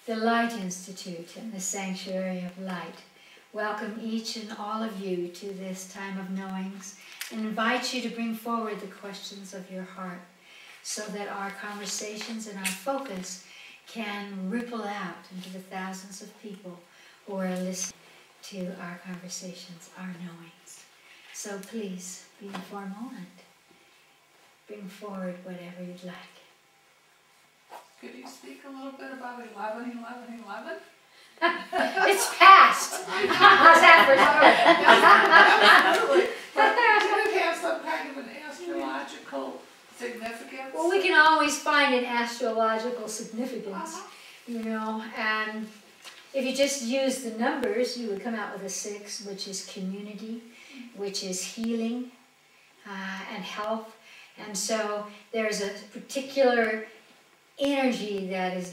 the Light Institute and the Sanctuary of Light welcome each and all of you to this time of knowings and invite you to bring forward the questions of your heart so that our conversations and our focus can ripple out into the thousands of people who are listening to our conversations, our knowings. So please, be for a moment. Bring forward whatever you'd like. Could you speak a little bit about 11-11-11? It's past! How's that for Absolutely. But does it have some kind of an astrological significance? Well, we can always find an astrological significance, you know, and if you just use the numbers, you would come out with a 6, which is community, which is healing and health. And so there's a particular energy that is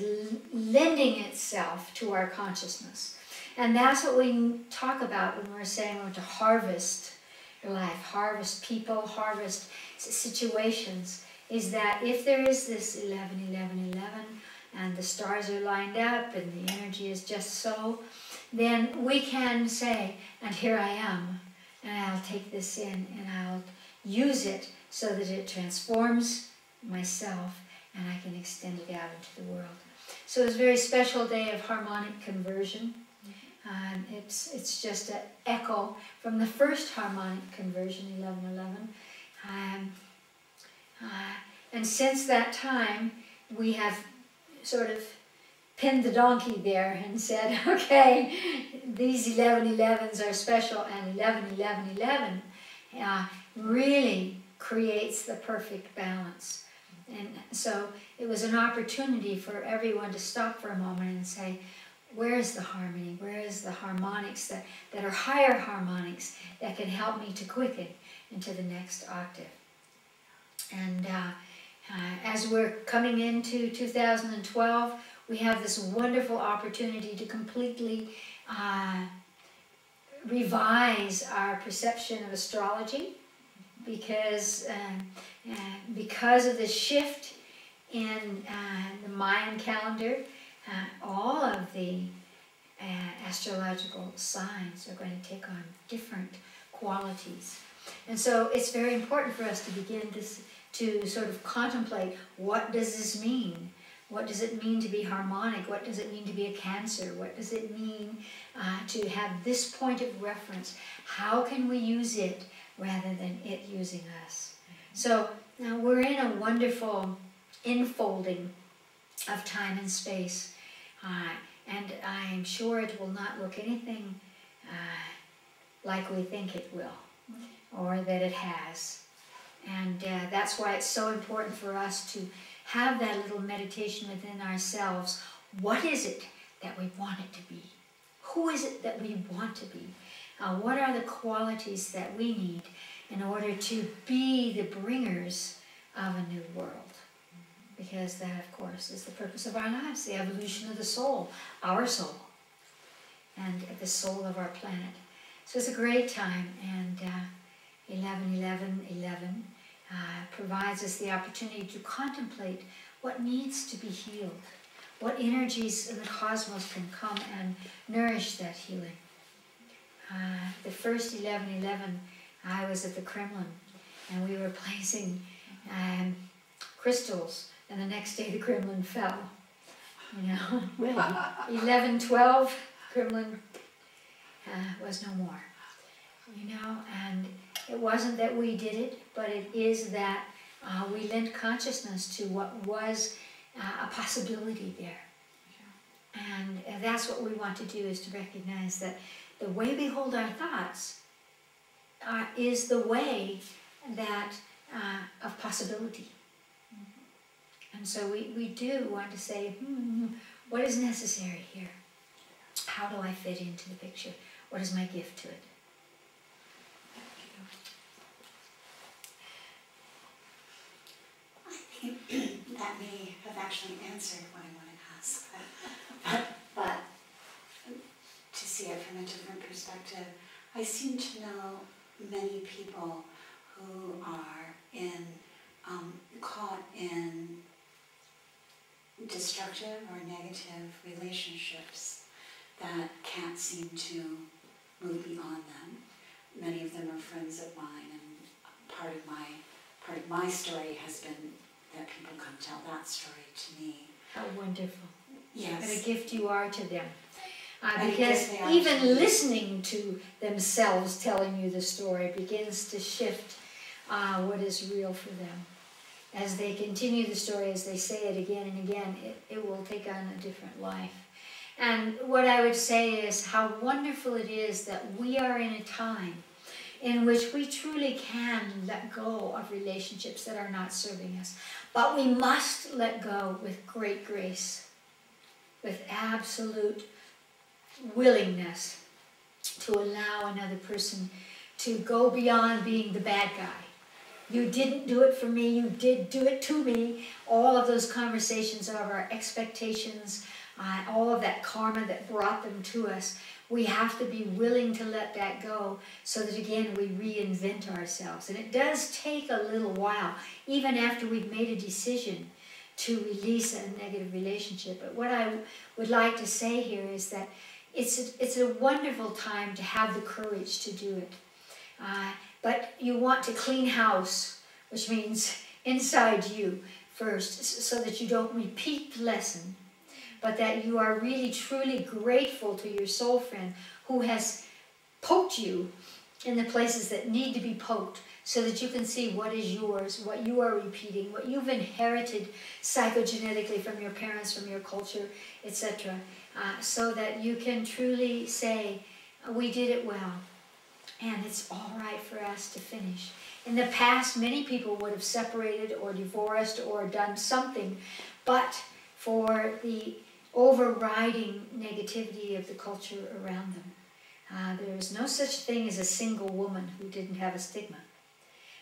lending itself to our consciousness. And that's what we talk about when we're saying we're to harvest life, harvest people, harvest situations, is that if there is this 11-11-11 and the stars are lined up and the energy is just so, then we can say, and here I am, and I'll take this in and I'll use it so that it transforms myself and I can extend it out into the world. So it's a very special day of harmonic conversion. It's just an echo from the first harmonic conversion, 11-11. And since that time, we have sort of pinned the donkey there and said, okay, these 11-11s are special, and 11-11-11 really creates the perfect balance. And so it was an opportunity for everyone to stop for a moment and say, where is the harmony? Where is the harmonics that are higher harmonics that can help me to quicken into the next octave? And as we're coming into 2012, we have this wonderful opportunity to completely revise our perception of astrology, because of the shift in the Mayan calendar, all of the astrological signs are going to take on different qualities. And so it's very important for us to begin to sort of contemplate, what does this mean? What does it mean to be harmonic? What does it mean to be a Cancer? What does it mean to have this point of reference? How can we use it rather than it using us? So now we're in a wonderful infolding of time and space, and I'm sure it will not look anything like we think it will, or that it has. And that's why it's so important for us to have that little meditation within ourselves. What is it that we want it to be? Who is it that we want to be? What are the qualities that we need in order to be the bringers of a new world? Because that, of course, is the purpose of our lives, the evolution of the soul, our soul, and the soul of our planet. So it's a great time, and 11-11-11 provides us the opportunity to contemplate what needs to be healed, what energies in the cosmos can come and nourish that healing. The first 11-11, I was at the Kremlin, and we were placing crystals, and the next day the Kremlin fell. You know, really. 11-12, Kremlin was no more. You know, and it wasn't that we did it, but it is that we lent consciousness to what was a possibility there. And that's what we want to do, is to recognize that the way we hold our thoughts is the way that of possibility. And so we do want to say, what is necessary here? How do I fit into the picture? What is my gift to it? I think that may have actually answered what I wanted to ask. But to see it from a different perspective, I seem to know many people who are caught in destructive or negative relationships that can't seem to move beyond them. Many of them are friends of mine, and part of my story has been that people come tell that story to me. How wonderful. Yes. What a gift you are to them. And Because they are even to me. listening to themselves telling you the story begins to shift what is real for them. As they continue the story, as they say it again and again, it will take on a different life. And what I would say is how wonderful it is that we are in a time in which we truly can let go of relationships that are not serving us. But we must let go with great grace, with absolute willingness to allow another person to go beyond being the bad guy. You didn't do it for me, you did do it to me. All of those conversations of our expectations, all of that karma that brought them to us, we have to be willing to let that go so that again we reinvent ourselves. And it does take a little while, even after we've made a decision to release a negative relationship. But what I would like to say here is that it's a wonderful time to have the courage to do it. But you want to clean house, which means inside you first, so that you don't repeat the lesson, but that you are really truly grateful to your soul friend who has poked you in the places that need to be poked, so that you can see what is yours, what you are repeating, what you've inherited psychogenetically from your parents, from your culture, etc. So that you can truly say, we did it well, and it's all right for us to finish. In the past, many people would have separated or divorced or done something, but for the overriding negativity of the culture around them. There is no such thing as a single woman who didn't have a stigma.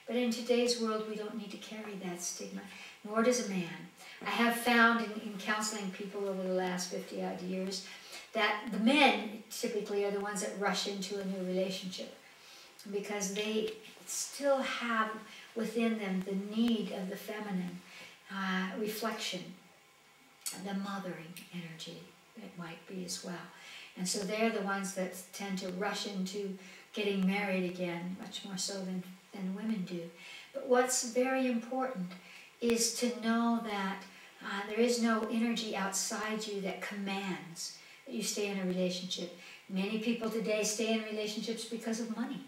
But in today's world, we don't need to carry that stigma, nor does a man. I have found in counseling people over the last 50-odd years that the men typically are the ones that rush into a new relationship because they still have within them the need of the feminine reflection, the mothering energy that might be as well. And so they're the ones that tend to rush into getting married again, much more so than women do. But what's very important is to know that there is no energy outside you that commands that you stay in a relationship. Many people today stay in relationships because of money,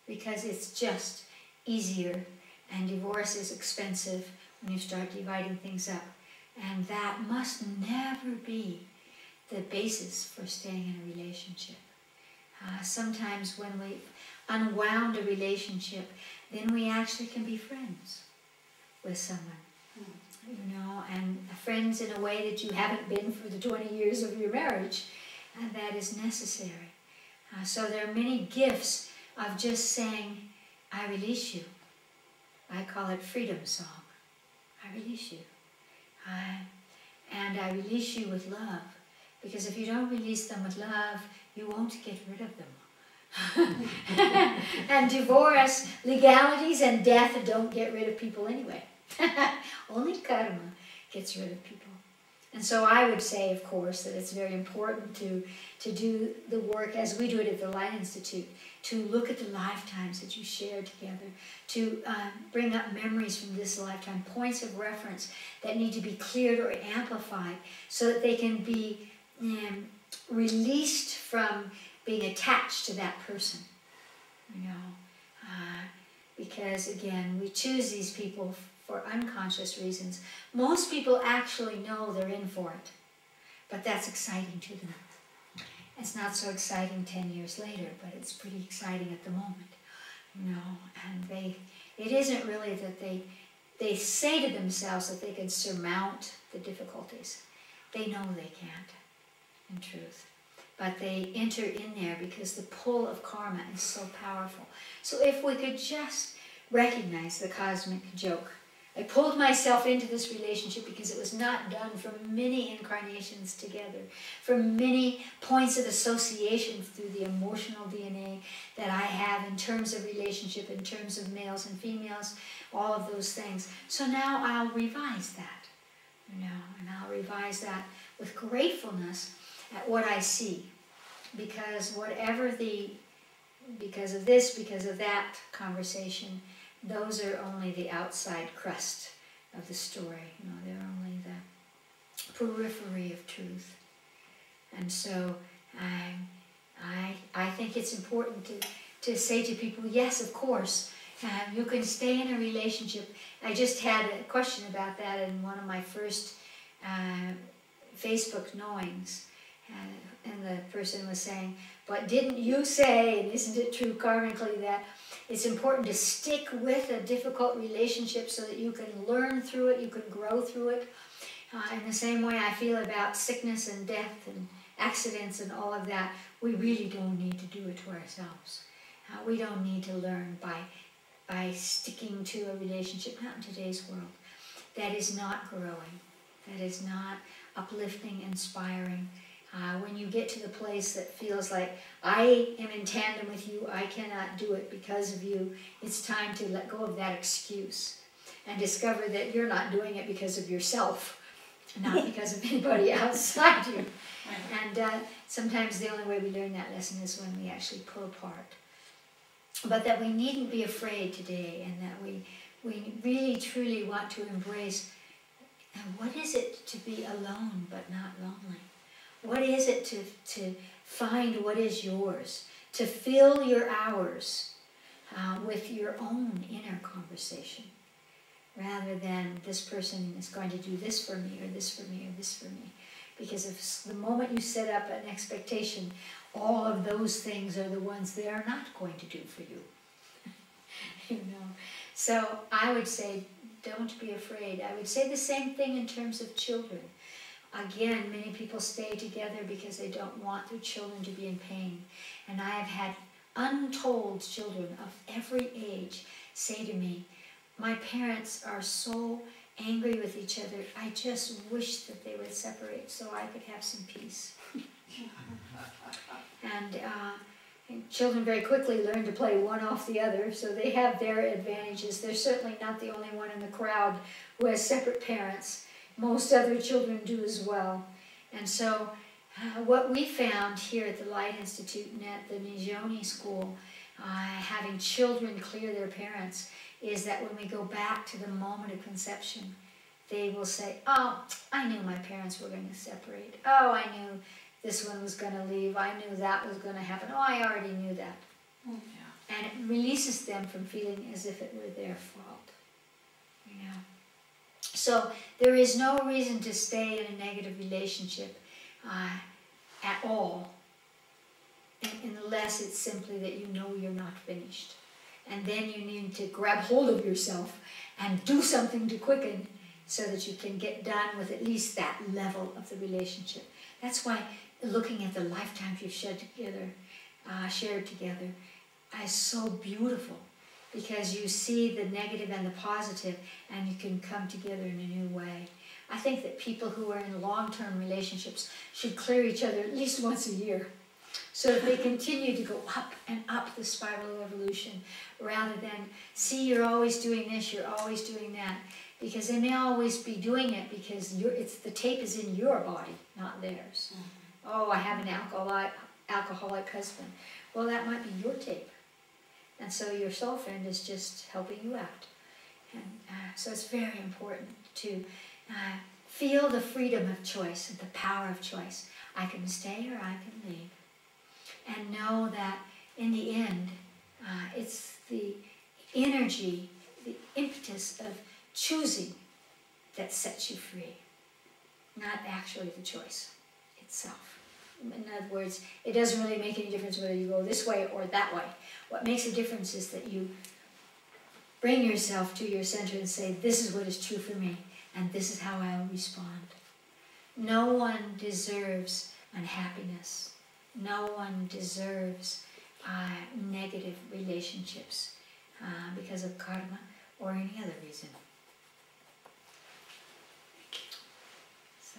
because it's just easier, and divorce is expensive when you start dividing things up. And that must never be the basis for staying in a relationship. Sometimes when we've unwound a relationship, then we actually can be friends with someone, you know, and friends in a way that you haven't been for the 20 years of your marriage, and that is necessary. So there are many gifts of just saying, I release you. I call it freedom song. I release you. And I release you with love, because if you don't release them with love, you won't get rid of them. And divorce, legalities, and death don't get rid of people anyway. Only karma gets rid of people. And so I would say, of course, that it's very important to do the work as we do it at the Light Institute, to look at the lifetimes that you shared together, to bring up memories from this lifetime, points of reference that need to be cleared or amplified so that they can be released from being attached to that person, you know. Because again, we choose these people for unconscious reasons. Most people actually know they're in for it, but that's exciting to them. It's not so exciting 10 years later, but it's pretty exciting at the moment, you know. And it isn't really that they say to themselves that they can surmount the difficulties. They know they can't, in truth. But they enter in there because the pull of karma is so powerful. So if we could just recognize the cosmic joke. I pulled myself into this relationship because it was not done from many incarnations together, from many points of association through the emotional DNA that I have in terms of relationship, in terms of males and females, all of those things. So now I'll revise that. you know, and I'll revise that with gratefulness at what I see, because whatever because of this, because of that conversation, those are only the outside crust of the story, you know, they're only the periphery of truth. And so I think it's important to say to people, yes, of course, you can stay in a relationship. I just had a question about that in one of my first Facebook knowings, and the person was saying, but didn't you say, and isn't it true karmically, that it's important to stick with a difficult relationship so that you can learn through it, you can grow through it? In the same way I feel about sickness and death and accidents and all of that, we really don't need to do it to ourselves. We don't need to learn by sticking to a relationship, not in today's world, that is not growing, that is not uplifting, inspiring. When you get to the place that feels like, I am in tandem with you, I cannot do it because of you, it's time to let go of that excuse and discover that you're not doing it because of yourself, not because of anybody outside you. And sometimes the only way we learn that lesson is when we actually pull apart. But that we needn't be afraid today, and that we really truly want to embrace, what is it to be alone but not lonely? What is it to find what is yours? To fill your hours with your own inner conversation, rather than this person is going to do this for me, or this for me, or this for me. Because if the moment you set up an expectation, all of those things are the ones they are not going to do for you. You know. So I would say, don't be afraid. I would say the same thing in terms of children. Again, many people stay together because they don't want their children to be in pain. And I have had untold children of every age say to me, my parents are so angry with each other, I just wish that they would separate so I could have some peace. And children very quickly learn to play one off the other, so they have their advantages. They're certainly not the only one in the crowd who has separate parents. Most other children do as well. And so what we found here at the Light Institute and at the Nijoni School, having children clear their parents, is that when we go back to the moment of conception, they will say, oh, I knew my parents were going to separate. Oh, I knew this one was going to leave. I knew that was going to happen. Oh, I already knew that. Yeah. And it releases them from feeling as if it were their fault. You know. So there is no reason to stay in a negative relationship at all, unless it's simply that you know you're not finished. And then you need to grab hold of yourself and do something to quicken so that you can get done with at least that level of the relationship. That's why looking at the lifetimes you've shared together is so beautiful, because you see the negative and the positive, and you can come together in a new way. I think that people who are in long-term relationships should clear each other at least once a year, so that they continue to go up and up the spiral of evolution, rather than, see, you're always doing this, you're always doing that. Because they may always be doing it because the tape is in your body, not theirs. Mm-hmm. Oh, I have an alcoholic husband. Well, that might be your tape. And so your soul friend is just helping you out. And so it's very important to feel the freedom of choice and the power of choice. I can stay or I can leave. And know that in the end, it's the energy, the impetus of choosing that sets you free, not actually the choice itself. In other words, it doesn't really make any difference whether you go this way or that way. What makes a difference is that you bring yourself to your center and say, this is what is true for me, and this is how I will respond. No one deserves unhappiness. No one deserves negative relationships because of karma or any other reason. So,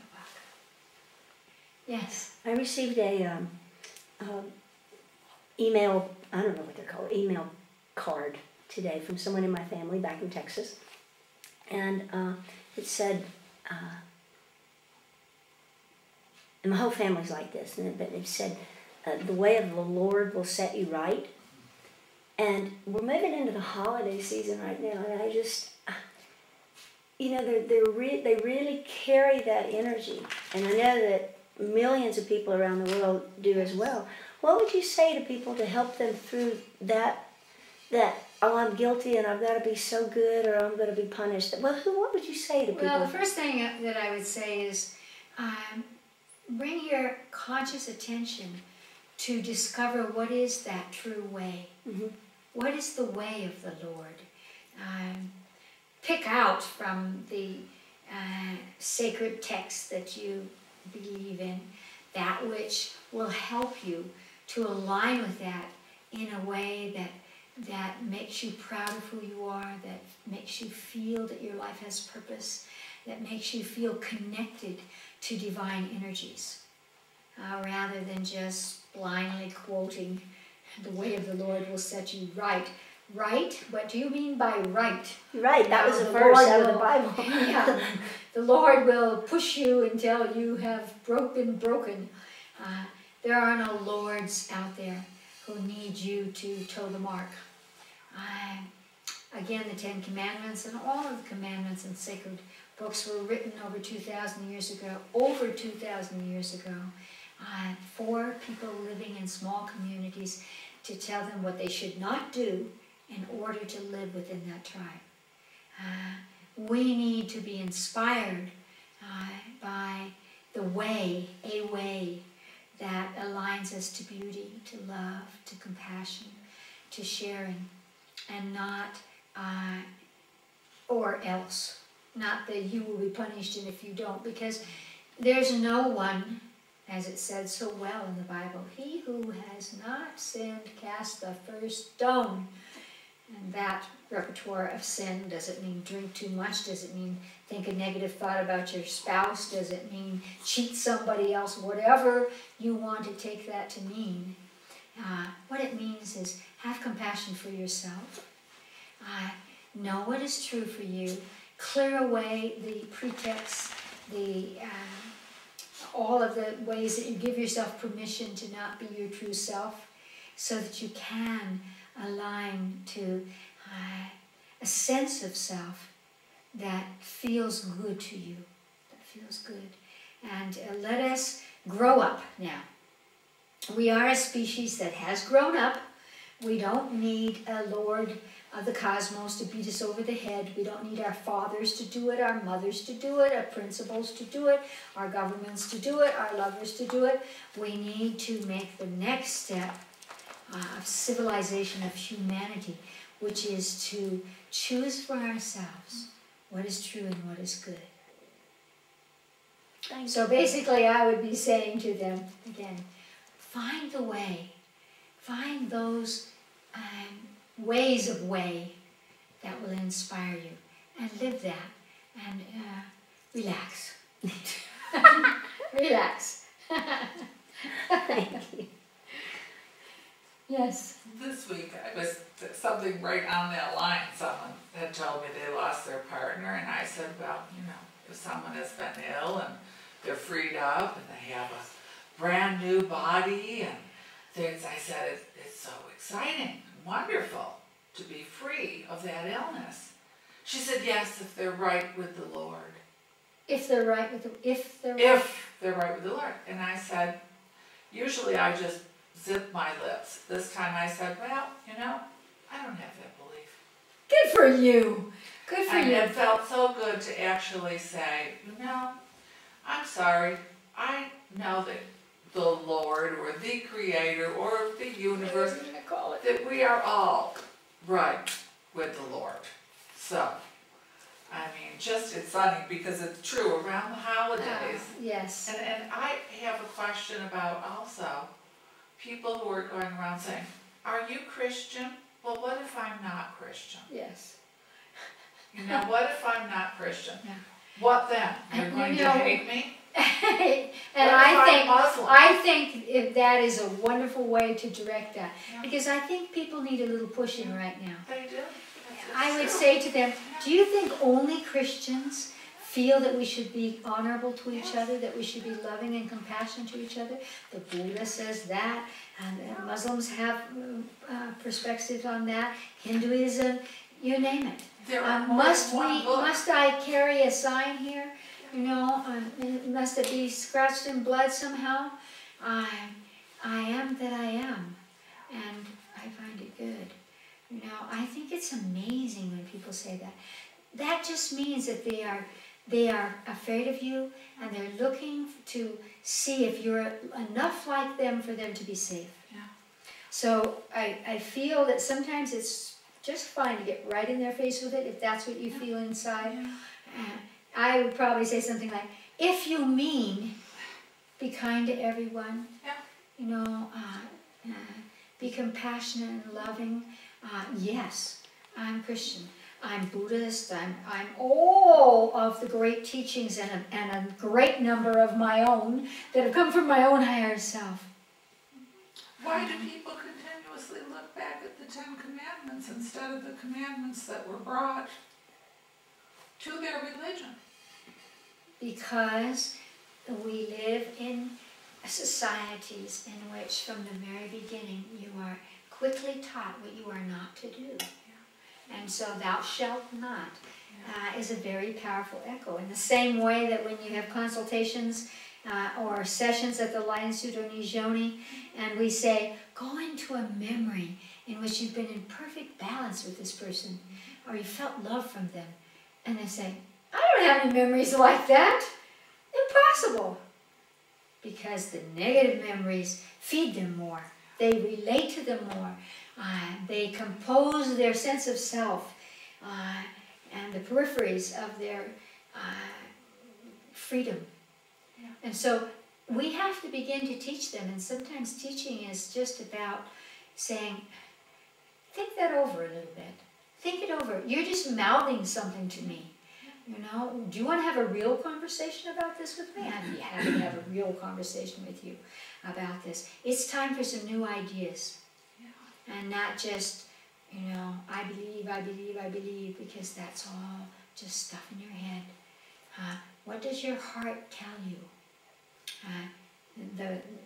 yes. I received a email, I don't know what they're called, email card today from someone in my family back in Texas. And it said, and my whole family's like this, but they've said, the way of the Lord will set you right. And we're moving into the holiday season right now, and I just, you know, they really carry that energy. And I know that millions of people around the world do as well. What would you say to people to help them through that oh, I'm guilty and I've got to be so good or I'm going to be punished? What would you say to people? Well, the first thing that I would say is bring your conscious attention to discover what is that true way. Mm-hmm. What is the way of the Lord? Pick out from the sacred texts that you believe in that which will help you to align with that in a way that makes you proud of who you are, that makes you feel that your life has purpose, that makes you feel connected to divine energies, rather than just blindly quoting, "The way of the Lord will set you right." Right? What do you mean by right? Right, that was the the verse Lord out of the will- Bible. Yeah, the Lord will push you until you have broken. There are no lords out there who need you to toe the mark. Again, the Ten Commandments and all of the commandments and sacred books were written over 2,000 years ago, for people living in small communities to tell them what they should not do in order to live within that tribe. We need to be inspired by a way that aligns us to beauty, to love, to compassion, to sharing, and not, or else. Not that you will be punished and if you don't, because there's no one, as it said so well in the Bible, he who has not sinned cast the first stone. And that repertoire of sin, does it mean drink too much? Does it mean think a negative thought about your spouse? Does it mean cheat somebody else? Whatever you want to take that to mean. What it means is have compassion for yourself. Know what is true for you. Clear away the pretexts, all of the ways that you give yourself permission to not be your true self, so that you can align to a sense of self that feels good to you, that feels good. And let us grow up now. We are a species that has grown up. We don't need a Lord of the cosmos to beat us over the head. We don't need our fathers to do it, our mothers to do it, our principals to do it, our governments to do it, our lovers to do it. We need to make the next step of civilization, of humanity, which is to choose for ourselves what is true and what is good. So basically I would be saying to them, again, find the way. Find those ways of way that will inspire you. And live that. And relax. Relax. Thank you. Yes. This week, I was something right on that line. Someone had told me they lost their partner, and I said, well, you know, if someone has been ill and they're freed up and they have a brand new body and things, I said, it's so exciting and wonderful to be free of that illness. She said, yes, if they're right with the Lord. If they're right with the, if they're right with the Lord. And I said, usually I just zip my lips. This time I said, well, you know, I don't have that belief. Good for you. Good for And you. it felt so good to actually say, you know, I'm sorry. I know that the Lord or the Creator or the universe, that we are all right with the Lord. So, I mean, just it's funny because it's true around the holidays. Yes. And I have a question about also people who are going around saying, are you Christian? Well, what if I'm not Christian? Yes. You know, what if I'm not Christian? Yeah. What then? You're And going you to know- hate me? And What if I'm I Muslim? think if that is a wonderful way to direct that. Yeah. Because I think people need a little pushing right now. They do. I would say to them, do you think only Christians feel that we should be honorable to each other, that we should be loving and compassionate to each other. The Buddha says that, and Muslims have perspectives on that. Hinduism, you name it. There are more than one book. Must I carry a sign here? You know, must it be scratched in blood somehow? I am that I am, and I find it good. You know, I think it's amazing when people say that. That just means that they are afraid of you, and they're looking to see if you're enough like them for them to be safe. Yeah. So I feel that sometimes it's just fine to get right in their face with it if that's what you feel inside. Yeah. I would probably say something like, if you mean, be kind to everyone. Yeah. You know, be compassionate and loving. Yes, I'm Christian. I'm Buddhist. I'm all of the great teachings and a great number of my own that have come from my own higher self. Why do people continuously look back at the 10 Commandments instead of the commandments that were brought to their religion? Because we live in societies in which from the very beginning you are quickly taught what you are not to do. And so thou shalt not is a very powerful echo. In the same way that when you have consultations or sessions at the Lion Suit or Nijoni, and we say, go into a memory in which you've been in perfect balance with this person, or you felt love from them, and they say, I don't have any memories like that. Impossible. Because the negative memories feed them more. They relate to them more. They compose their sense of self and the peripheries of their freedom. Yeah. And so we have to begin to teach them, and sometimes teaching is just about saying, think that over a little bit. Think it over. You're just mouthing something to me. You know, do you want to have a real conversation about this with me? I'd be happy to have a real conversation with you about this. It's time for some new ideas. Yeah. And not just, you know, I believe, because that's all just stuff in your head. What does your heart tell you?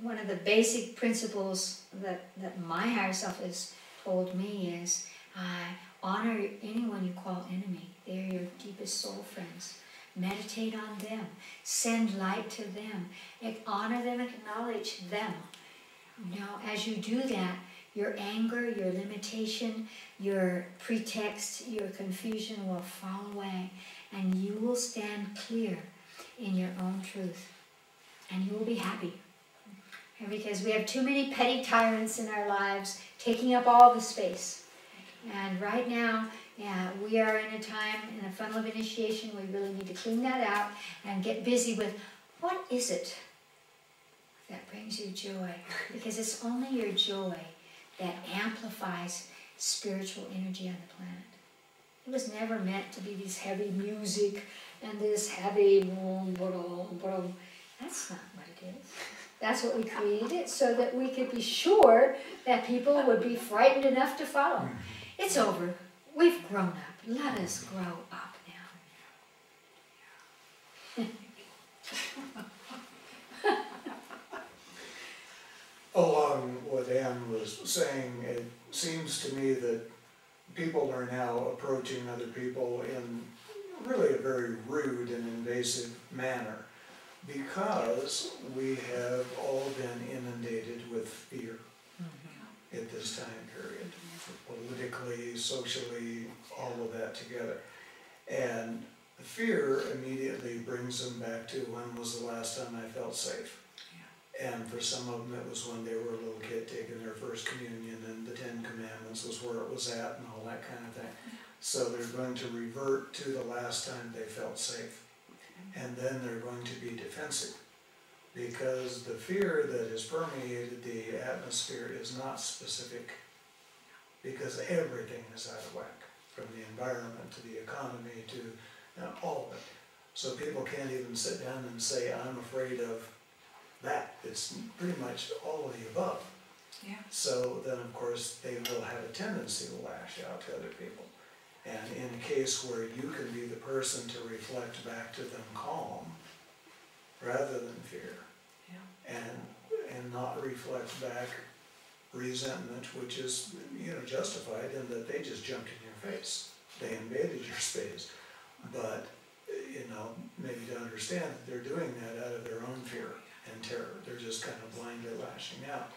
One of the basic principles that my higher self has told me is, honor anyone you call enemy. They're your deepest soul friends. Meditate on them. Send light to them. Honor them, acknowledge them. You know, as you do that, your anger, your limitation, your pretext, your confusion will fall away, and you will stand clear in your own truth. And you will be happy. Because we have too many petty tyrants in our lives taking up all the space. And right now, we are in a time, in a funnel of initiation, we really need to clean that out and get busy with what is it that brings you joy? Because it's only your joy that amplifies spiritual energy on the planet. It was never meant to be this heavy music and this heavy, that's not what it is. That's what we created so that we could be sure that people would be frightened enough to follow. It's over. We've grown up. Let us grow up now. Along what Anne was saying, it seems to me that people are now approaching other people in really a very rude and invasive manner because we have all been inundated with fear at this time period, politically, socially, all of that together. And the fear immediately brings them back to when was the last time I felt safe. And for some of them, it was when they were a little kid taking their first communion, and the 10 Commandments was where it was at and all that kind of thing. So they're going to revert to the last time they felt safe. And then they're going to be defensive, because the fear that has permeated the atmosphere is not specific, because everything is out of whack, from the environment to the economy to all of it. So people can't even sit down and say, I'm afraid of that. It's pretty much all of the above. Yeah. So then, of course, they will have a tendency to lash out to other people. And in a case where you can be the person to reflect back to them calm, rather than fear, Yeah. and not reflect back resentment, which is, justified in that they just jumped in your face. They invaded your space. But, maybe to understand that they're doing that out of their own fear and terror. They're just kind of blindly lashing out.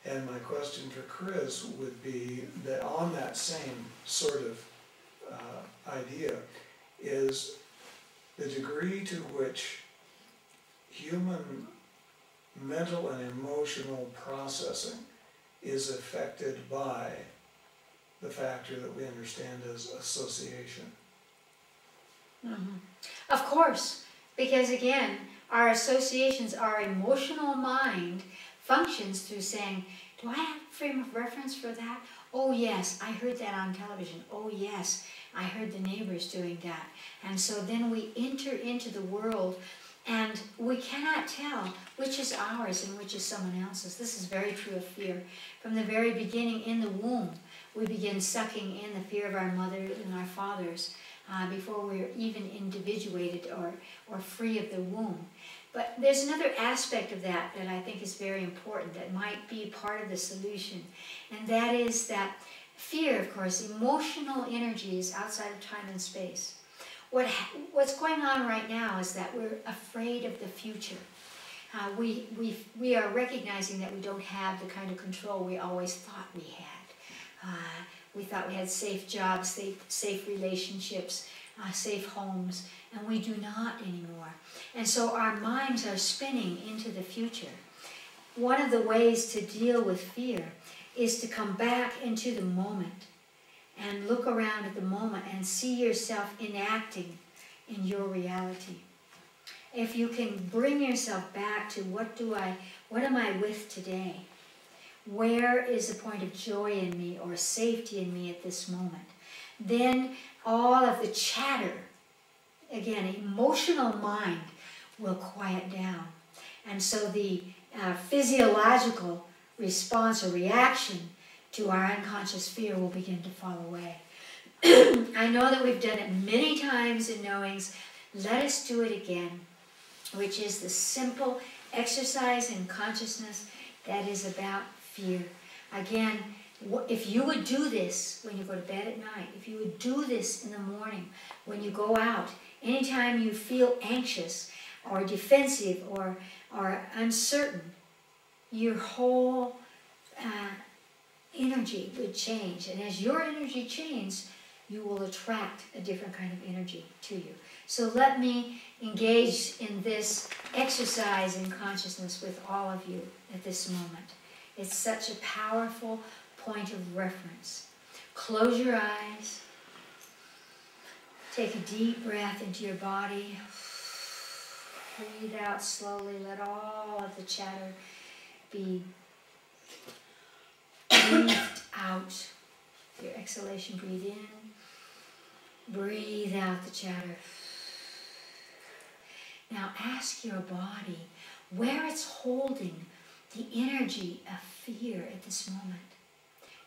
And my question for Chris would be that on that same sort of idea is the degree to which human mental and emotional processing is affected by the factor that we understand as association. Mm-hmm. Of course, because again, our associations, our emotional mind functions through saying, do I have a frame of reference for that? Oh yes, I heard that on television. Oh yes, I heard the neighbors doing that. And so then we enter into the world and we cannot tell which is ours and which is someone else's. This is very true of fear. From the very beginning in the womb, we begin sucking in the fear of our mothers and our fathers before we're even individuated or free of the womb. But there's another aspect of that that I think is very important that might be part of the solution. And that is that fear, of course, emotional energy is outside of time and space. What's going on right now is that we're afraid of the future. We are recognizing that we don't have the kind of control we always thought we had. We thought we had safe jobs, safe relationships, safe homes, and we do not anymore. And so our minds are spinning into the future. One of the ways to deal with fear is to come back into the moment and look around at the moment and see yourself enacting in your reality. If you can bring yourself back to what am I with today? Where is the point of joy in me or safety in me at this moment? Then all of the chatter, again, emotional mind will quiet down. And so the physiological response or reaction to our unconscious fear will begin to fall away. I know that we've done it many times in knowings. Let us do it again, which is the simple exercise in consciousness that is about fear. Again, if you would do this when you go to bed at night, if you would do this in the morning, when you go out, anytime you feel anxious or defensive or uncertain, your whole energy would change. And as your energy changes, you will attract a different kind of energy to you. So let me engage in this exercise in consciousness with all of you at this moment. It's such a powerful point of reference. Close your eyes. Take a deep breath into your body. Breathe out slowly. Let all of the chatter be breathed out. Your exhalation, breathe in. Breathe out the chatter. Now ask your body where it's holding the energy of fear at this moment.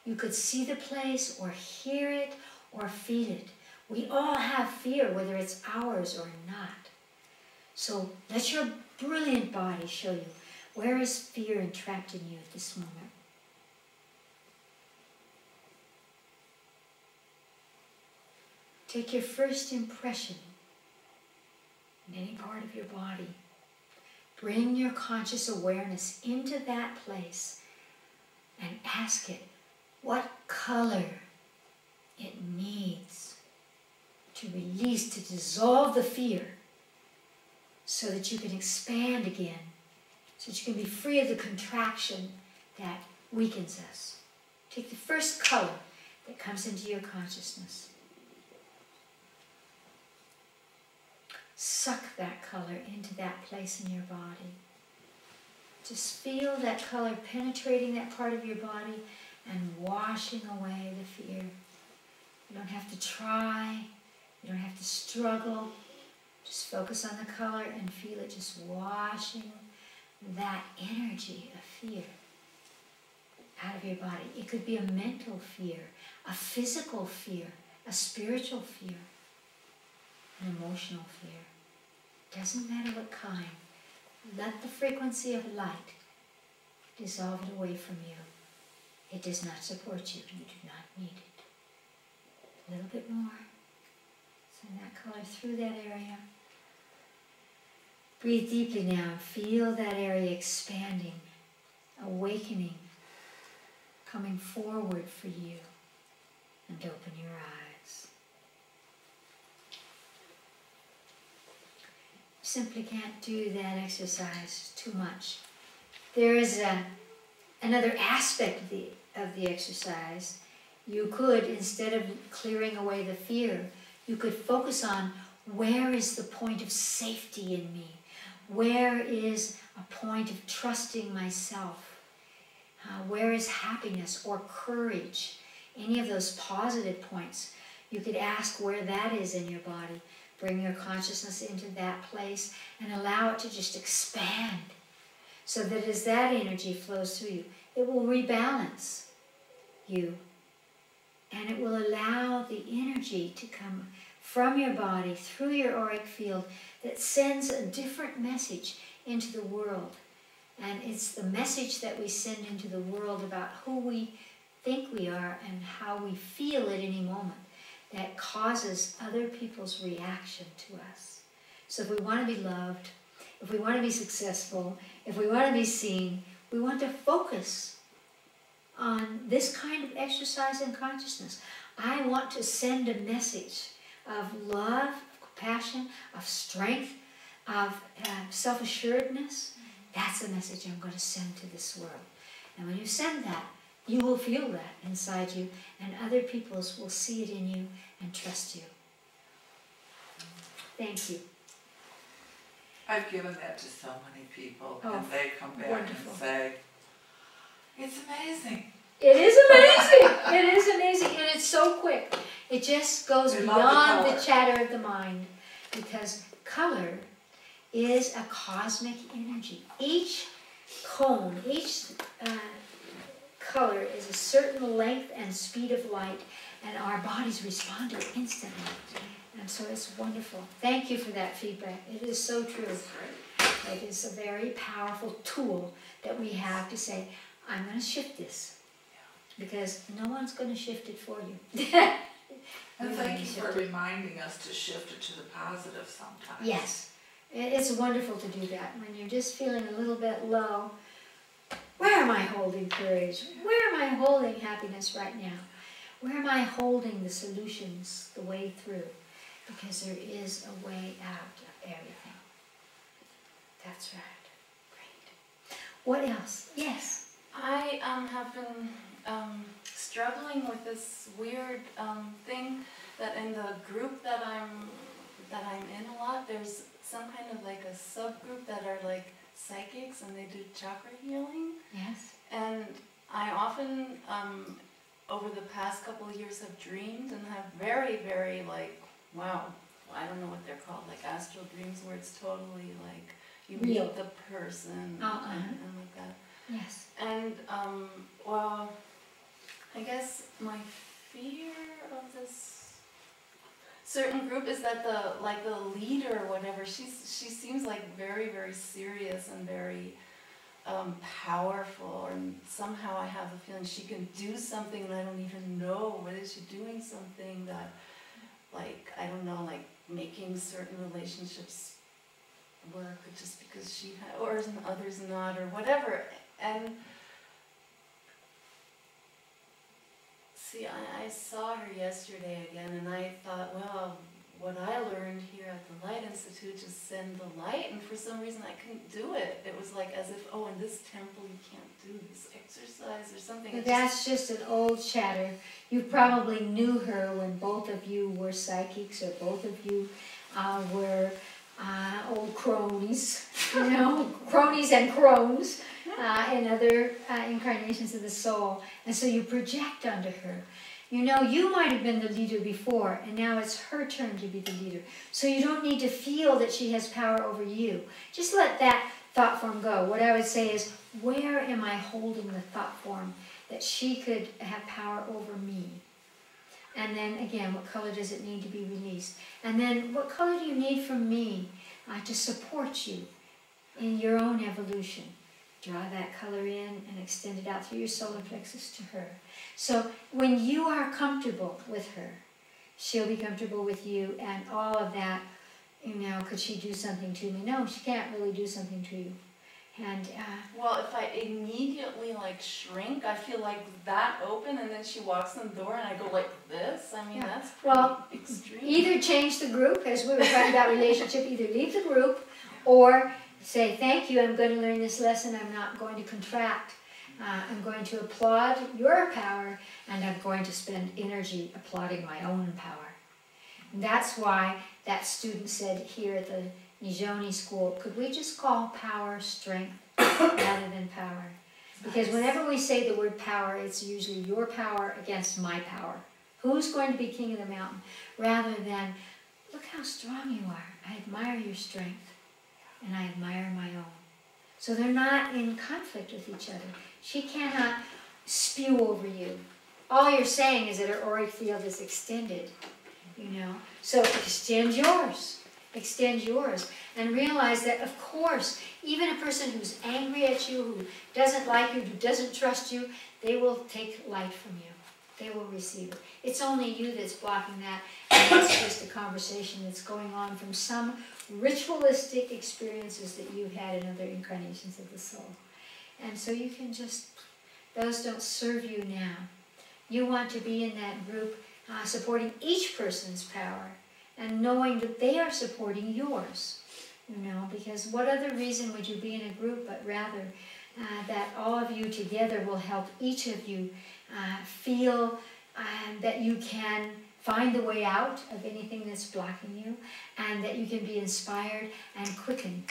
You could see the place or hear it or feel it. We all have fear, whether it's ours or not. So let your brilliant body show you where is fear entrapped in you at this moment. Take your first impression in any part of your body. Bring your conscious awareness into that place and ask it what color it needs to release, to dissolve the fear so that you can expand again, so that you can be free of the contraction that weakens us. Take the first color that comes into your consciousness. Suck that color into that place in your body. Just feel that color penetrating that part of your body and washing away the fear. You don't have to try. You don't have to struggle. Just focus on the color and feel it just washing that energy of fear out of your body. It could be a mental fear, a physical fear, a spiritual fear, an emotional fear. Doesn't matter what kind. Let the frequency of light dissolve it away from you. It does not support you. You do not need it. A little bit more. Send that color through that area. Breathe deeply now and feel that area expanding, awakening, coming forward for you. And open your eyes. You simply can't do that exercise too much. There is another aspect of the exercise. You could, instead of clearing away the fear, you could focus on where is the point of safety in me? Where is a point of trusting myself? Where is happiness or courage? Any of those positive points. You could ask where that is in your body. Bring your consciousness into that place and allow it to just expand. So that as that energy flows through you, it will rebalance you. And it will allow the energy to come from your body, through your auric field, that sends a different message into the world. And it's the message that we send into the world about who we think we are and how we feel at any moment that causes other people's reaction to us. So if we want to be loved, if we want to be successful, if we want to be seen, we want to focus on this kind of exercise in consciousness. I want to send a message of love, of compassion, of strength, of self-assuredness. That's the message I'm going to send to this world. And when you send that, you will feel that inside you, and other peoples will see it in you and trust you. Thank you. I've given that to so many people, Oh, and they come back wonderful. and say, it's amazing. It is amazing. It is amazing, and it's so quick. It just goes They love beyond the the color. chatter of the mind, because color is a cosmic energy. Each cone, each color is a certain length and speed of light, and our bodies respond to it instantly. And so it's wonderful. Thank you for that feedback. It is so true. It is a very powerful tool that we have to say, I'm going to shift this. Because no one's going to shift it for you. And thank you for reminding us to shift it to the positive sometimes. Yes. It's wonderful to do that. When you're just feeling a little bit low, where am I holding courage? Where am I holding happiness right now? Where am I holding the solutions, the way through? Because there is a way out of everything. That's right. Great. What else? Yes. I have been struggling with this weird thing that in the group that I'm in a lot, there's some kind of like a subgroup that are like psychics and they do chakra healing. Yes. And I often over the past couple of years have dreamed and have very, very like, wow, I don't know what they're called, like astral dreams where it's totally like you Real. meet the person and like that. Yes. And, well, I guess my fear of this certain group is that the leader or whatever, she seems like very, very serious and very powerful, and somehow I have the feeling she can do something and I don't even know whether she's doing something that, like, I don't know, like making certain relationships work just because she or others not or whatever. And see, I saw her yesterday again, and I thought, well, what I learned here at the Light Institute, just send the light, and for some reason I couldn't do it. It was like as if, oh, in this temple you can't do this exercise or something. But that's just an old chatter. You probably knew her when both of you were psychics, or both of you were old cronies, you know, cronies and crones in other incarnations of the soul. And so you project onto her. You know, you might have been the leader before, and now it's her turn to be the leader. So you don't need to feel that she has power over you. Just let that thought form go. What I would say is, where am I holding the thought form that she could have power over me? And then again, what color does it need to be released? And then what color do you need from me to support you in your own evolution? Draw that color in and extend it out through your solar plexus to her. So when you are comfortable with her, she'll be comfortable with you, and all of that, you know, could she do something to me? No, she can't really do something to you. And well, if I immediately like shrink, I feel like that open, and then she walks in the door and I go like this. I mean, that's pretty extreme. Either change the group, as we were talking about relationship, either leave the group or say, thank you, I'm going to learn this lesson, I'm not going to contract. I'm going to applaud your power, and I'm going to spend energy applauding my own power. And that's why that student said here at the Nijoni school, could we just call power strength rather than power? Because whenever we say the word power, it's usually your power against my power. Who's going to be king of the mountain? Rather than, look how strong you are. I admire your strength, and I admire my own. So they're not in conflict with each other. She cannot spew over you. All you're saying is that her auric field is extended, you know. So extend yours. Extend yours. And realize that, of course, even a person who's angry at you, who doesn't like you, who doesn't trust you, they will take light from you. They will receive it. It's only you that's blocking that, and it's just a conversation that's going on from some ritualistic experiences that you've had in other incarnations of the soul. And so you can just, those don't serve you now. You want to be in that group supporting each person's power and knowing that they are supporting yours, you know, because what other reason would you be in a group but rather that all of you together will help each of you feel that you can find the way out of anything that's blocking you, and that you can be inspired and quickened.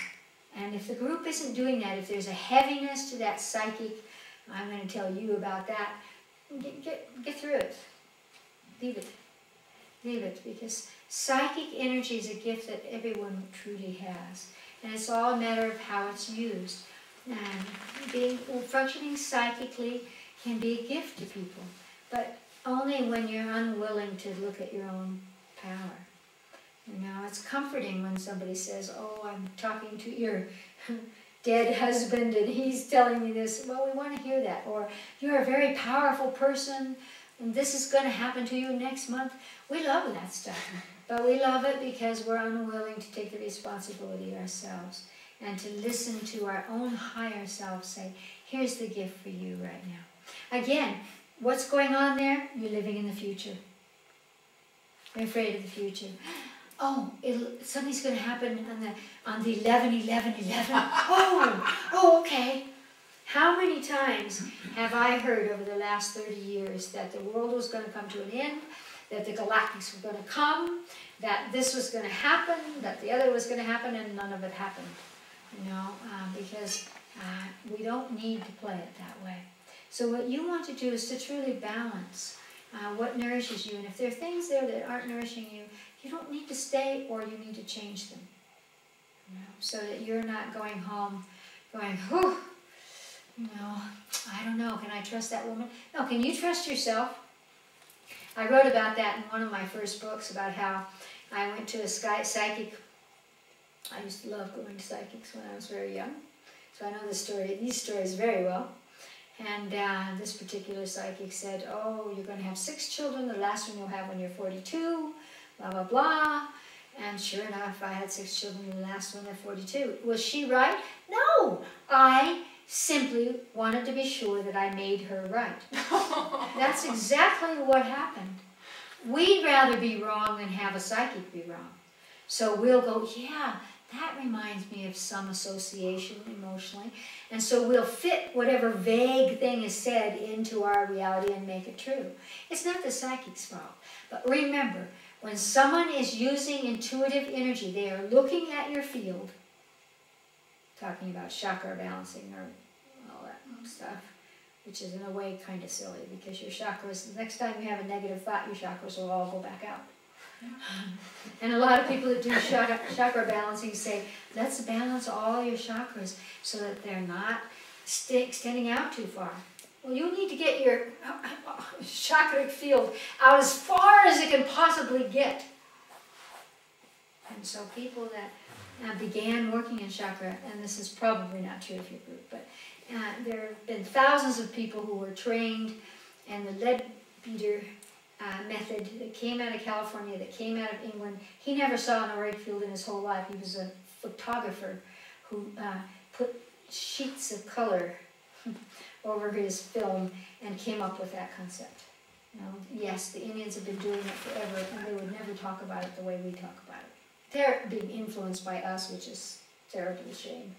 And if the group isn't doing that, if there's a heaviness to that psychic, I'm going to tell you about that, get through it. Leave it. Leave it, because psychic energy is a gift that everyone truly has. And it's all a matter of how it's used. And functioning psychically can be a gift to people, but only when you're unwilling to look at your own power. You know, it's comforting when somebody says, oh, I'm talking to your dead husband and he's telling me this. Well, we want to hear that. Or, you're a very powerful person and this is going to happen to you next month. We love that stuff. But we love it because we're unwilling to take the responsibility ourselves and to listen to our own higher self say, here's the gift for you right now. Again, what's going on there? You're living in the future. You're afraid of the future. Oh, something's going to happen on the 11/11/11. Oh, okay. How many times have I heard over the last 30 years that the world was going to come to an end, that the galactics were going to come, that this was going to happen, that the other was going to happen, and none of it happened. You know, because we don't need to play it that way. So what you want to do is to truly balance what nourishes you. And if there are things there that aren't nourishing you, you don't need to stay, or you need to change them. You know, so that you're not going home going, whew, you know, I don't know, can I trust that woman? No, can you trust yourself? I wrote about that in one of my first books, about how I went to a psychic. I used to love going to psychics when I was very young. So I know these stories very well. And this particular psychic said, oh, you're going to have 6 children, the last one you'll have when you're 42, blah, blah, blah. And sure enough, I had 6 children, the last one at 42. Was she right? No! I simply wanted to be sure that I made her right. That's exactly what happened. We'd rather be wrong than have a psychic be wrong. So we'll go, yeah, that reminds me of some association emotionally. And so we'll fit whatever vague thing is said into our reality and make it true. It's not the psychic's fault. But remember, when someone is using intuitive energy, they are looking at your field, talking about chakra balancing or all that stuff, which is in a way kind of silly, because your chakras, the next time you have a negative thought, your chakras will all go back out. And a lot of people that do chakra balancing say, let's balance all your chakras so that they're not extending out too far. Well, you need to get your chakra field out as far as it can possibly get. And so people that began working in chakra, and this is probably not true of your group, but there have been thousands of people who were trained in the lead beater method that came out of California, that came out of England. He never saw an auric field in his whole life. He was a photographer who put sheets of color over his film and came up with that concept. You know, yes, the Indians have been doing it forever, and they would never talk about it the way we talk about it. They're being influenced by us, which is terribly a shame.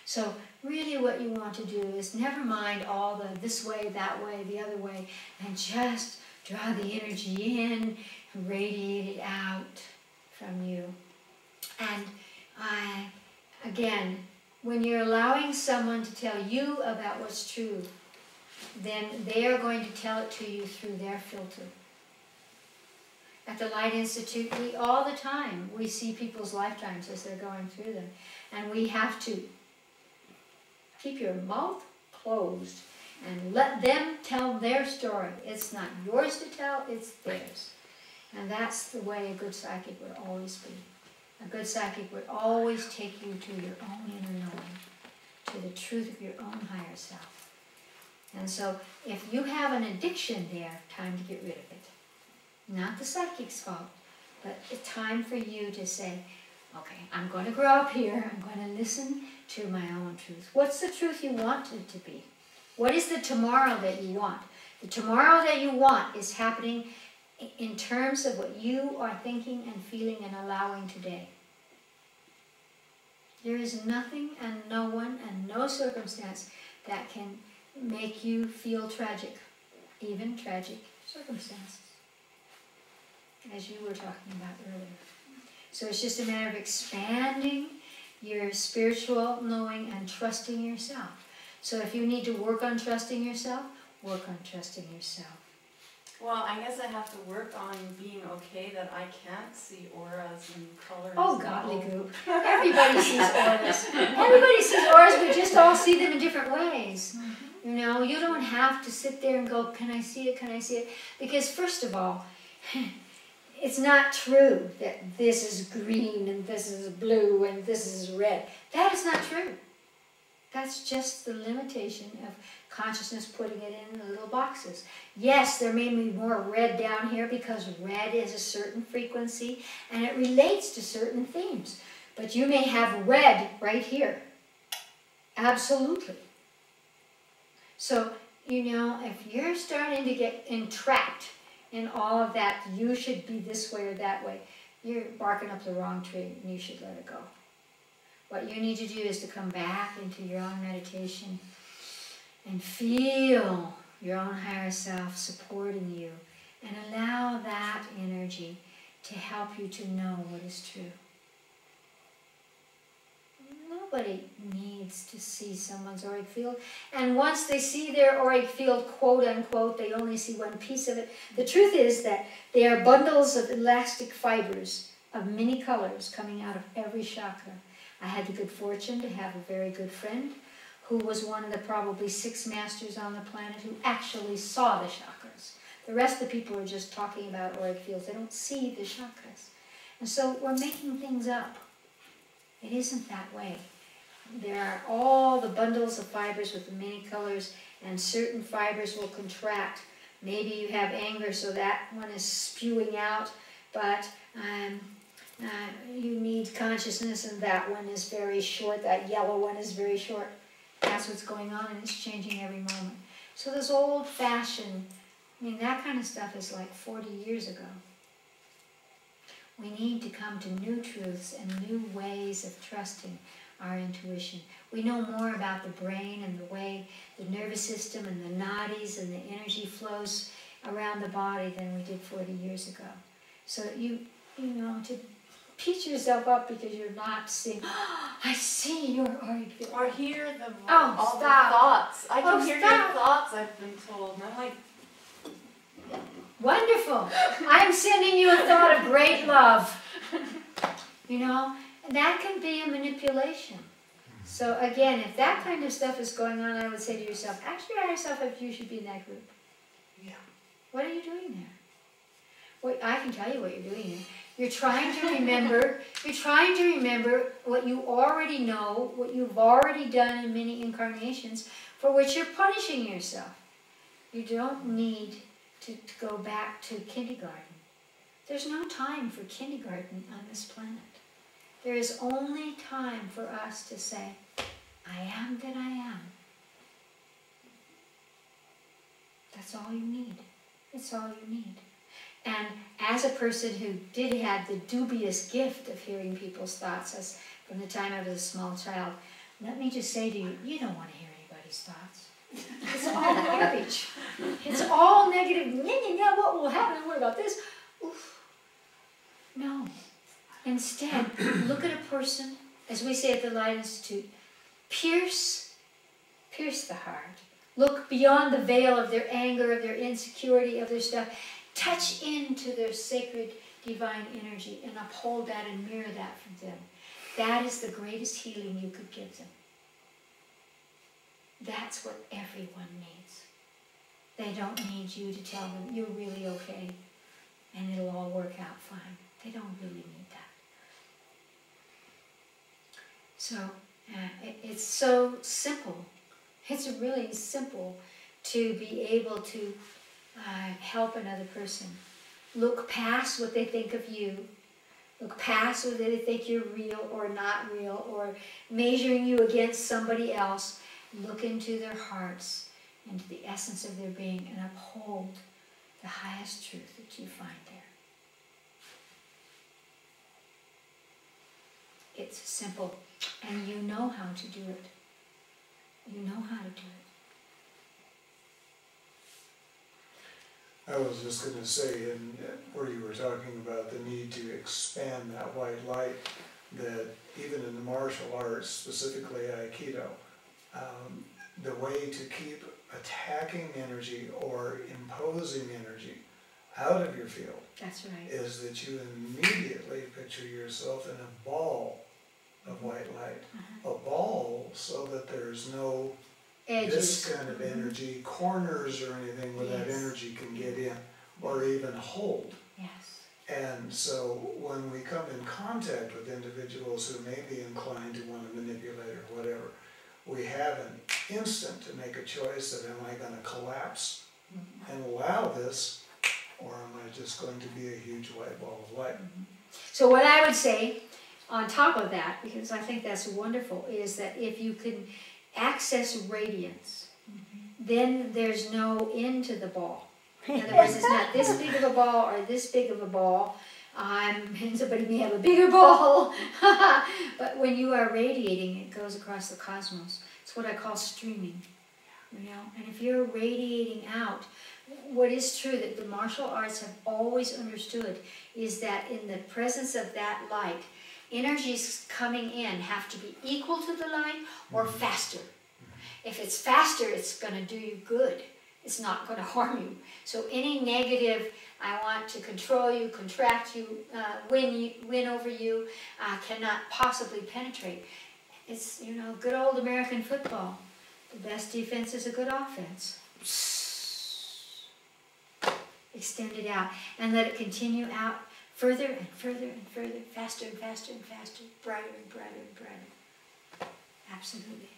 So really what you want to do is never mind all the this way, that way, the other way, and just draw the energy in and radiate it out from you. And again, when you're allowing someone to tell you about what's true, then they are going to tell it to you through their filter. At the Light Institute, all the time, we see people's lifetimes as they're going through them. And we have to keep your mouth closed and let them tell their story. It's not yours to tell, it's theirs. And that's the way a good psychic would always be. A good psychic would always take you to your own inner knowing, to the truth of your own higher self. And so if you have an addiction there, time to get rid of it. Not the psychic's fault, but it's time for you to say, okay, I'm going to grow up here. I'm going to listen to my own truth. What's the truth you want it to be? What is the tomorrow that you want? The tomorrow that you want is happening in terms of what you are thinking and feeling and allowing today. There is nothing and no one and no circumstance that can make you feel tragic, even tragic circumstances, as you were talking about earlier. So it's just a matter of expanding your spiritual knowing and trusting yourself. So if you need to work on trusting yourself, work on trusting yourself. Well, I guess I have to work on being okay that I can't see auras and colors. Oh, godly goop. Everybody sees auras. Everybody sees auras, we just all see them in different ways. You know, you don't have to sit there and go, can I see it, can I see it? Because first of all, it's not true that this is green and this is blue and this is red. That is not true. That's just the limitation of consciousness putting it in the little boxes. Yes, there may be more red down here because red is a certain frequency and it relates to certain themes. But you may have red right here. Absolutely. So, you know, if you're starting to get entrapped in all of that, you should be this way or that way, you're barking up the wrong tree and you should let it go. What you need to do is to come back into your own meditation and feel your own higher self supporting you and allow that energy to help you to know what is true. Nobody needs to see someone's auric field. And once they see their auric field, quote unquote, they only see one piece of it. The truth is that they are bundles of elastic fibers of many colors coming out of every chakra. I had the good fortune to have a very good friend who was one of the probably 6 masters on the planet who actually saw the chakras. The rest of the people are just talking about auric fields. They don't see the chakras. And so we're making things up. It isn't that way. There are all the bundles of fibers with the many colors, and certain fibers will contract. Maybe you have anger, so that one is spewing out, but you need consciousness, and that one is very short. That yellow one is very short. That's what's going on, and it's changing every moment. So this old-fashioned, I mean, that kind of stuff is like 40 years ago. We need to come to new truths and new ways of trusting our intuition. We know more about the brain and the way the nervous system and the nadis and the energy flows around the body than we did 40 years ago. So you know, to beat yourself up because you're not seeing, oh, I see your auric field. Or hear the all the thoughts. I can hear your stop. thoughts, I've been told. And I'm like, Wonderful. I'm sending you a thought of great love. You know, that can be a manipulation. So again, if that kind of stuff is going on, I would say to yourself, actually ask yourself if you should be in that group. Yeah. What are you doing there? What, I can tell you what you're doing there. You're trying to remember, what you already know, what you've already done in many incarnations, for which you're punishing yourself. You don't need to go back to kindergarten. There's no time for kindergarten on this planet. There is only time for us to say, I am that I am. That's all you need. It's all you need. And as a person who did have the dubious gift of hearing people's thoughts as from the time I was a small child, let me just say to you, you don't want to hear anybody's thoughts. It's all garbage. It's all negative. Yeah, what will happen? What about this? Oof. No. Instead, look at a person, as we say at the Light Institute, pierce the heart. Look beyond the veil of their anger, of their insecurity, of their stuff. Touch into their sacred divine energy and uphold that and mirror that from them. That is the greatest healing you could give them. That's what everyone needs. They don't need you to tell them you're really okay and it'll all work out fine. They don't really need that. So it's so simple. It's really simple to be able to help another person. Look past what they think of you. Look past whether they think you're real or not real, or measuring you against somebody else. Look into their hearts, into the essence of their being, and uphold the highest truth that you find there. It's simple, and you know how to do it. You know how to do it. I was just going to say, where you were talking about the need to expand that white light, that even in the martial arts, specifically Aikido, the way to keep attacking energy or imposing energy out of your field, that's right, is that you immediately picture yourself in a ball of white light. A ball so that there's no edges. This kind of energy, corners or anything where that energy can get in or even hold. Yes. And so when we come in contact with individuals who may be inclined to want to manipulate or whatever, we have an instant to make a choice of, am I going to collapse and allow this, or am I just going to be a huge white ball of light? So what I would say on top of that, because I think that's wonderful, is that if you can access radiance, then there's no end to the ball. In other words, it's not this big of a ball or this big of a ball. And somebody may have a bigger ball. But when you are radiating, it goes across the cosmos. It's what I call streaming. You know? And if you're radiating out, what is true that the martial arts have always understood is that in the presence of that light, energies coming in have to be equal to the light or faster. If it's faster, it's going to do you good. It's not going to harm you. So any negative, I want to control you, contract you, win over you, cannot possibly penetrate. It's, you know, good old American football. The best defense is a good offense. Extend it out and let it continue out further and further and further, faster and faster and faster, brighter and brighter and brighter. Absolutely.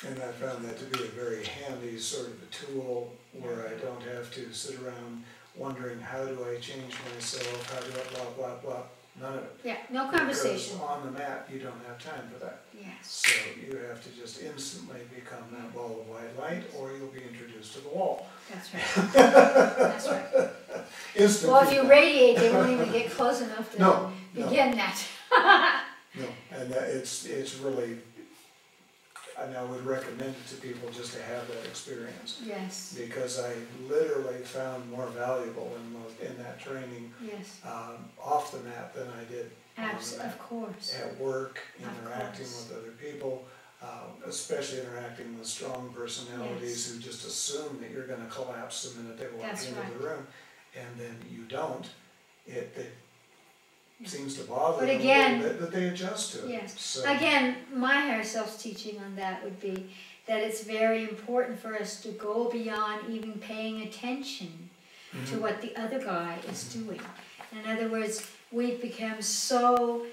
And I found that to be a very handy sort of a tool where I don't have to sit around wondering, how do I change myself, how do I blah, blah, blah. None of it. Yeah, no conversation. Because on the mat, you don't have time for that. Yes. So you have to just instantly become that ball of white light, or you'll be introduced to the wall. That's right. That's right. Instant Well, if feedback. you radiate, they won't even get close enough to begin that. No, and it's really, and I would recommend it to people just to have that experience. Yes. Because I literally found more valuable in that training Yes. off the mat than I did on the Absolutely. mat. Of course. At work, interacting course. with other people, especially interacting with strong personalities who just assume that you're going to collapse the minute they walk That's into right. the room, and then you don't. seems to bother But them again- a little bit, that they adjust to it. Yes. So, Again, my higher self's teaching on that would be that it's very important for us to go beyond even paying attention to what the other guy is doing. In other words, we've become so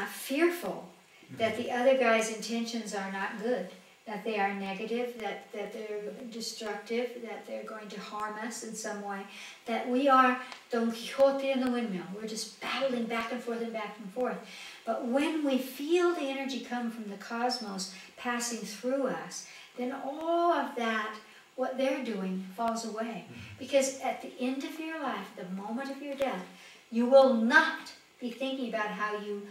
fearful that the other guy's intentions are not good, that they are negative, that they're destructive, that they're going to harm us in some way, that we are Don Quixote in the windmill. We're just battling back and forth and back and forth. But when we feel the energy come from the cosmos passing through us, then all of that, what they're doing, falls away. Because at the end of your life, the moment of your death, you will not be thinking about how you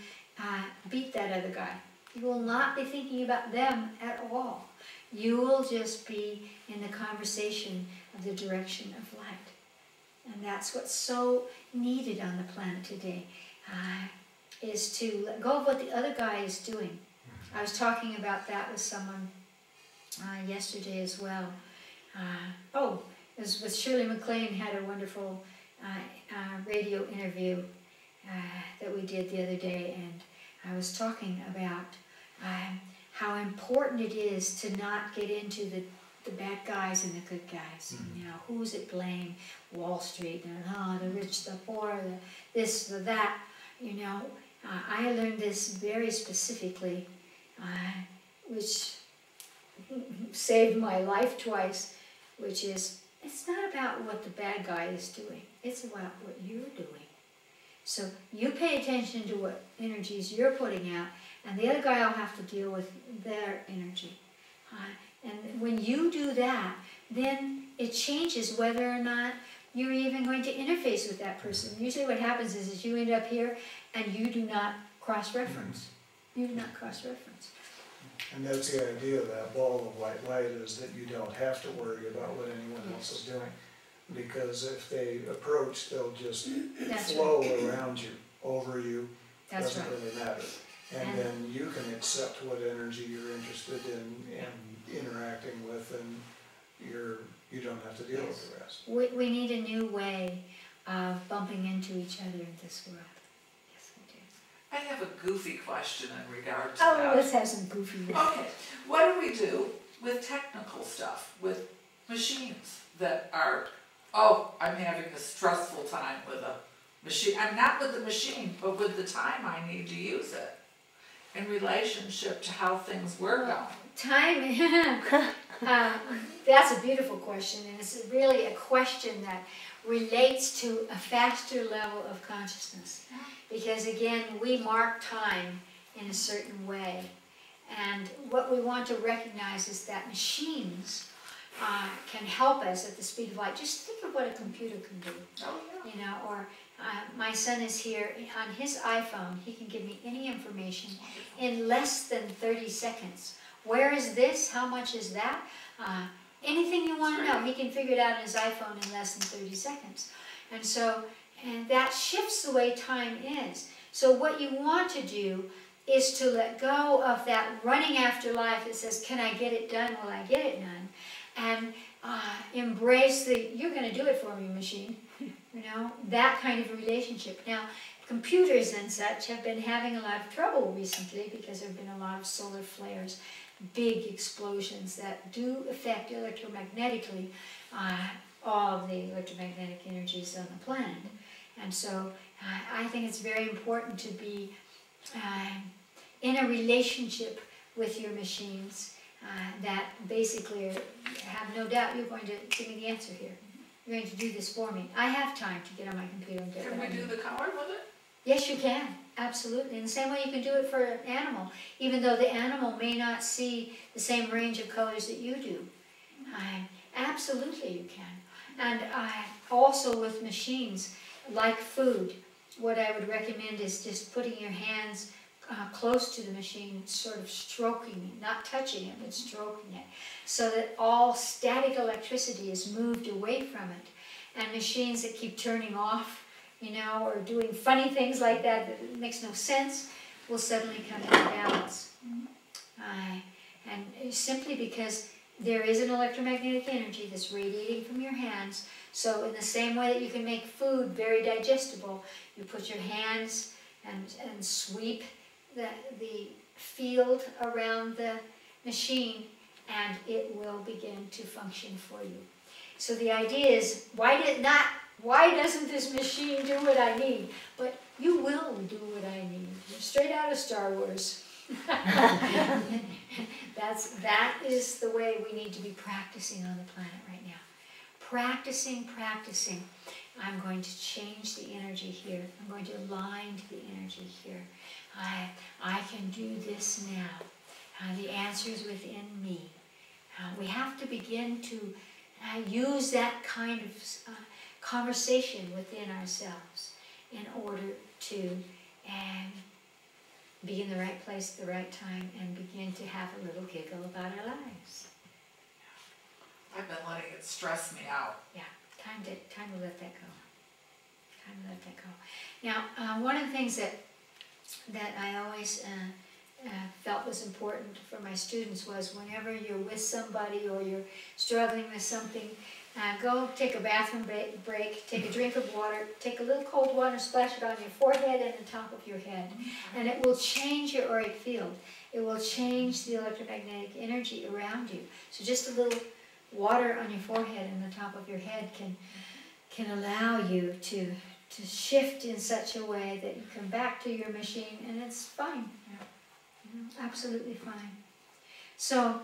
beat that other guy. You will not be thinking about them at all. You will just be in the conversation of the direction of light. And that's what's so needed on the planet today, is to let go of what the other guy is doing. I was talking about that with someone yesterday as well. It was with Shirley MacLaine, had a wonderful radio interview that we did the other day, and I was talking about how important it is to not get into the bad guys and the good guys. You know, who's at blame? Wall Street, and the rich, the poor, the this, the that. You know, I learned this very specifically, which saved my life twice, which is, it's not about what the bad guy is doing, it's about what you're doing. So you pay attention to what energies you're putting out, and the other guy will have to deal with their energy. And when you do that, then it changes whether or not you're even going to interface with that person. Usually what happens is you end up here and you do not cross-reference. You do not cross-reference. and that's the idea of that ball of white light, is that you don't have to worry about what anyone else is doing. Because if they approach, they'll just flow around you, over you, doesn't really matter. And then you can accept what energy you're interested in interacting with, and you don't have to deal with the rest. We need a new way of bumping into each other in this world. Yes, we do. I have a goofy question in regard to that. Let's have some goofy ones. Okay, what do we do with technical stuff, with machines that are, I'm having a stressful time with a machine. I'm not with the machine, but with the time I need to use it in relationship to how things were going. Time, that's a beautiful question, and it's really a question that relates to a faster level of consciousness. Because again, we mark time in a certain way. And what we want to recognize is that machines can help us at the speed of light. Just think of what a computer can do. You know, or my son is here on his iPhone. He can give me any information in less than 30 seconds. Where is this? How much is that? Anything you want to know, he can figure it out on his iPhone in less than 30 seconds. And that shifts the way time is. So what you want to do is to let go of that running after life that says, can I get it done? Will I get it done? And embrace you're going to do it for me, machine. You know, that kind of a relationship. Now, computers and such have been having a lot of trouble recently because there have been a lot of solar flares, big explosions that do affect electromagnetically all of the electromagnetic energies on the planet. And so I think it's very important to be in a relationship with your machines that basically have no doubt you're going to give me the answer here. You're going to do this for me. I have time to get on my computer and get it. Can we do the color with it? Yes, you can. Absolutely. In the same way you can do it for an animal, even though the animal may not see the same range of colors that you do. Absolutely you can. And also with machines, like food, what I would recommend is just putting your hands close to the machine, sort of stroking it, not touching it, but stroking it, so that all static electricity is moved away from it. And machines that keep turning off, you know, or doing funny things like that that makes no sense, will suddenly come into balance. And simply because there is an electromagnetic energy that's radiating from your hands, so in the same way that you can make food very digestible, you put your hands and sweep the field around the machine, and it will begin to function for you. So the idea is, why doesn't this machine do what I need? But you will do what I need. Straight out of Star Wars. That is the way we need to be practicing on the planet right now. Practicing. I'm going to change the energy here. I'm going to align to the energy here. I can do this now. The answer is within me. We have to begin to use that kind of conversation within ourselves in order to be in the right place at the right time and begin to have a little giggle about our lives. I've been letting it stress me out. Yeah, time to let that go. Time to let that go. Now, one of the things that I always felt was important for my students was whenever you're with somebody or you're struggling with something, go take a bathroom break, take a drink of water, take a little cold water, splash it on your forehead and the top of your head. And it will change your auric field. It will change the electromagnetic energy around you. So just a little water on your forehead and the top of your head can allow you to shift in such a way that you come back to your machine and it's fine. Absolutely fine. So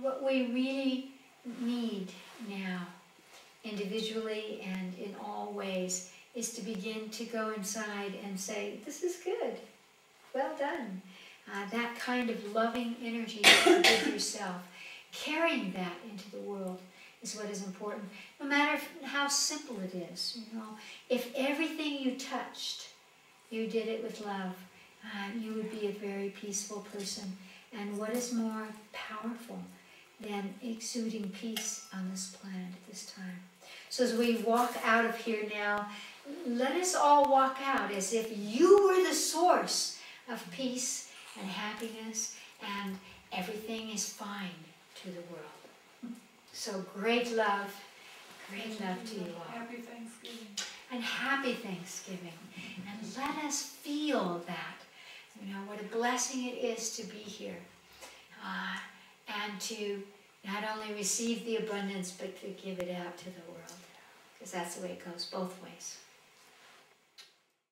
what we really need now, individually and in all ways, is to begin to go inside and say, this is good, well done. That kind of loving energy that you give yourself, carrying that into the world is what is important, no matter how simple it is. If everything you touched, you did it with love, you would be a very peaceful person. And what is more powerful than exuding peace on this planet at this time? So as we walk out of here now, let us all walk out as if you were the source of peace and happiness, and everything is fine to the world. So great love to you all. Happy Thanksgiving. And happy Thanksgiving. And let us feel that. What a blessing it is to be here. And to not only receive the abundance, but to give it out to the world. Because that's the way it goes, both ways.